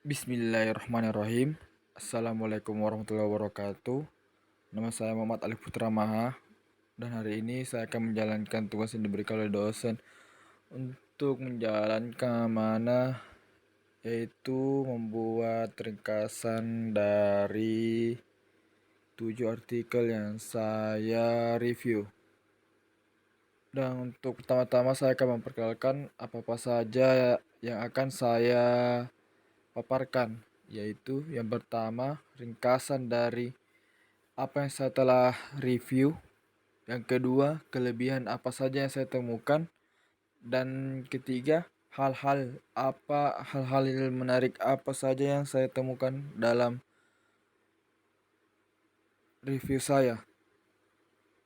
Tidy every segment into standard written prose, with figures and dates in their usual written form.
Bismillahirrahmanirrahim. Assalamualaikum warahmatullahi wabarakatuh. Nama saya Muhammad Alif Putra Maha dan hari ini saya akan menjalankan tugas yang diberikan oleh dosen untuk menjalankan mana yaitu membuat ringkasan dari 7 artikel yang saya review. Dan untuk pertama-tama saya akan memperkenalkan apa-apa saja yang akan saya paparkan, yaitu yang pertama ringkasan dari apa yang saya telah review, yang kedua kelebihan apa saja yang saya temukan, dan ketiga hal-hal menarik apa saja yang saya temukan dalam review saya.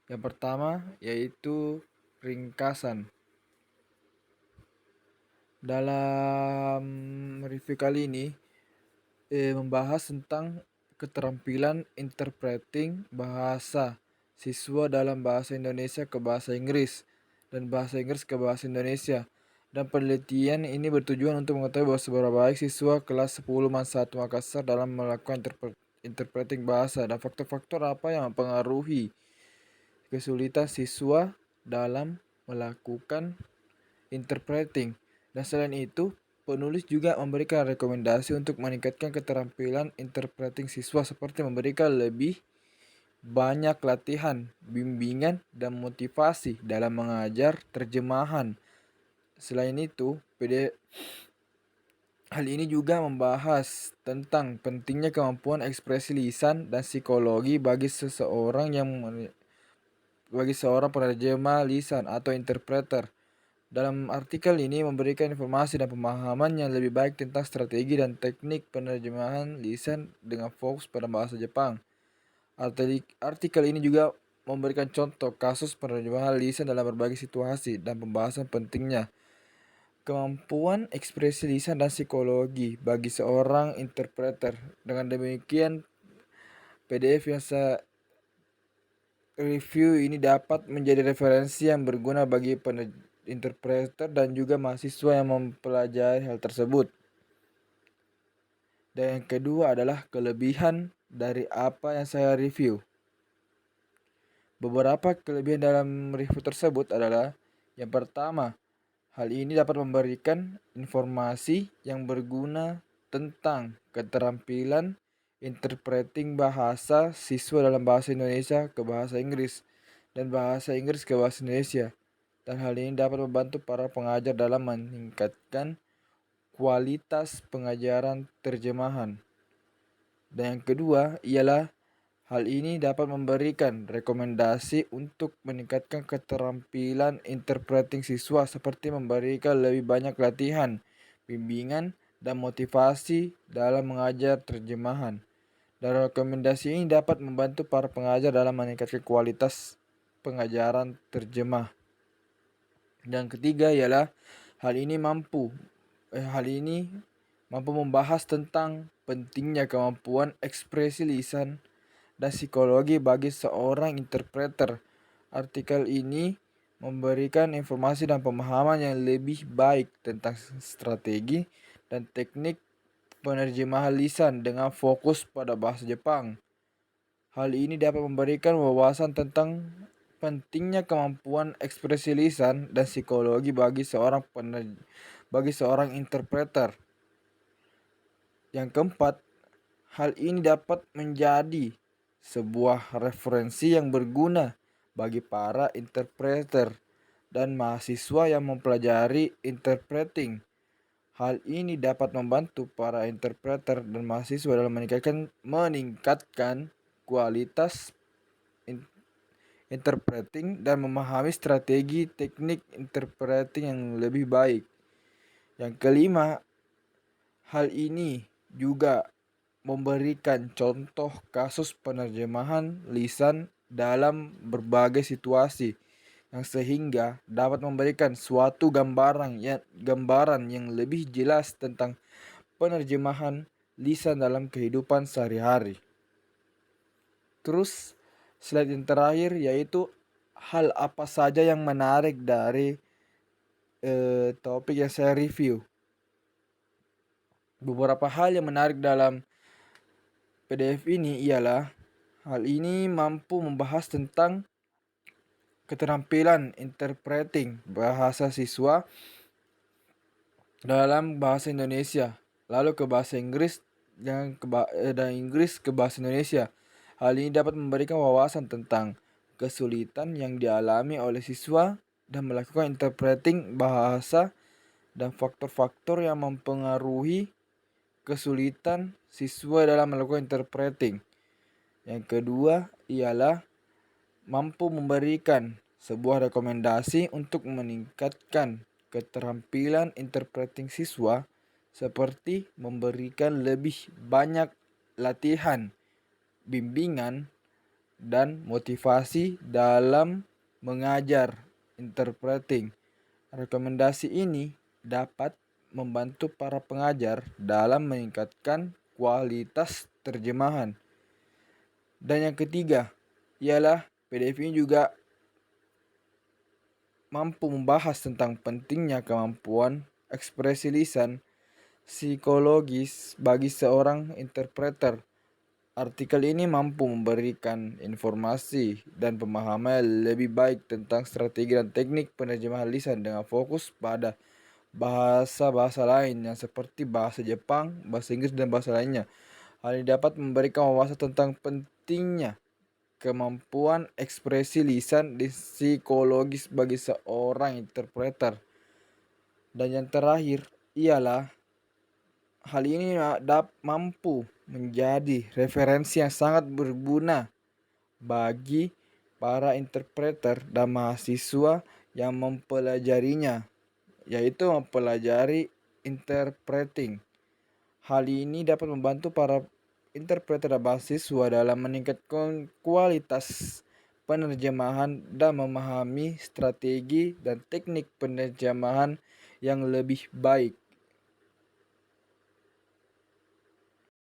Yang pertama yaitu ringkasan. Dalam review kali ini membahas tentang keterampilan interpreting bahasa siswa dalam bahasa Indonesia ke bahasa Inggris dan bahasa Inggris ke bahasa Indonesia. Dan penelitian ini bertujuan untuk mengetahui bahwa seberapa baik siswa kelas 10 1 Makassar dalam melakukan interpreting bahasa dan faktor-faktor apa yang mempengaruhi kesulitan siswa dalam melakukan interpreting. Dan selain itu, penulis juga memberikan rekomendasi untuk meningkatkan keterampilan interpreting siswa seperti memberikan lebih banyak latihan, bimbingan, dan motivasi dalam mengajar terjemahan. Selain itu, hal ini juga membahas tentang pentingnya kemampuan ekspresi lisan dan psikologi bagi seorang penerjemah lisan atau interpreter. Dalam artikel ini memberikan informasi dan pemahaman yang lebih baik tentang strategi dan teknik penerjemahan lisan dengan fokus pada bahasa Jepang. Artikel ini juga memberikan contoh kasus penerjemahan lisan dalam berbagai situasi dan pembahasan pentingnya kemampuan ekspresi lisan dan psikologi bagi seorang interpreter. Dengan demikian, PDF yang saya review ini dapat menjadi referensi yang berguna bagi interpreter dan juga mahasiswa yang mempelajari hal tersebut. Dan yang kedua adalah kelebihan dari apa yang saya review. Beberapa kelebihan dalam review tersebut adalah yang pertama, hal ini dapat memberikan informasi yang berguna tentang keterampilan interpreting bahasa siswa dalam bahasa Indonesia ke bahasa Inggris dan bahasa Inggris ke bahasa Indonesia. Dan hal ini dapat membantu para pengajar dalam meningkatkan kualitas pengajaran terjemahan. Dan yang kedua ialah hal ini dapat memberikan rekomendasi untuk meningkatkan keterampilan interpreting siswa seperti memberikan lebih banyak latihan, bimbingan, dan motivasi dalam mengajar terjemahan. Dan rekomendasi ini dapat membantu para pengajar dalam meningkatkan kualitas pengajaran terjemah. Yang ketiga ialah hal ini mampu membahas tentang pentingnya kemampuan ekspresi lisan dan psikologi bagi seorang interpreter. Artikel ini memberikan informasi dan pemahaman yang lebih baik tentang strategi dan teknik penerjemahan lisan dengan fokus pada bahasa Jepang. Hal ini dapat memberikan wawasan tentang pentingnya kemampuan ekspresi lisan dan psikologi bagi seorang interpreter. Yang keempat, hal ini dapat menjadi sebuah referensi yang berguna bagi para interpreter dan mahasiswa yang mempelajari interpreting. Hal ini dapat membantu para interpreter dan mahasiswa dalam meningkatkan kualitas interpreting dan memahami strategi teknik interpreting yang lebih baik. Yang kelima, hal ini juga memberikan contoh kasus penerjemahan lisan dalam berbagai situasi yang sehingga dapat memberikan suatu gambaran yang lebih jelas tentang penerjemahan lisan dalam kehidupan sehari-hari. Terus slide yang terakhir yaitu hal apa saja yang menarik dari topik yang saya review. Beberapa hal yang menarik dalam PDF ini ialah hal ini mampu membahas tentang keterampilan interpreting bahasa siswa dalam bahasa Indonesia, lalu ke bahasa Inggris dan Inggris ke bahasa Indonesia. Hal ini dapat memberikan wawasan tentang kesulitan yang dialami oleh siswa dan melakukan interpreting bahasa dan faktor-faktor yang mempengaruhi kesulitan siswa dalam melakukan interpreting. Yang kedua ialah mampu memberikan sebuah rekomendasi untuk meningkatkan keterampilan interpreting siswa, seperti memberikan lebih banyak latihan, bimbingan, dan motivasi dalam mengajar interpreting. Rekomendasi ini dapat membantu para pengajar dalam meningkatkan kualitas terjemahan. Dan yang ketiga ialah PDF ini juga mampu membahas tentang pentingnya kemampuan ekspresi lisan psikologis bagi seorang interpreter. Artikel ini mampu memberikan informasi dan pemahaman lebih baik tentang strategi dan teknik penerjemahan lisan dengan fokus pada bahasa-bahasa lain yang seperti bahasa Jepang, bahasa Inggris, dan bahasa lainnya. Hal ini dapat memberikan wawasan tentang pentingnya kemampuan ekspresi lisan di psikologis bagi seorang interpreter. Dan yang terakhir ialah hal ini mampu menjadi referensi yang sangat berguna bagi para interpreter dan mahasiswa yang mempelajarinya, yaitu mempelajari interpreting. Hal ini dapat membantu para interpreter dan mahasiswa dalam meningkatkan kualitas penerjemahan dan memahami strategi dan teknik penerjemahan yang lebih baik.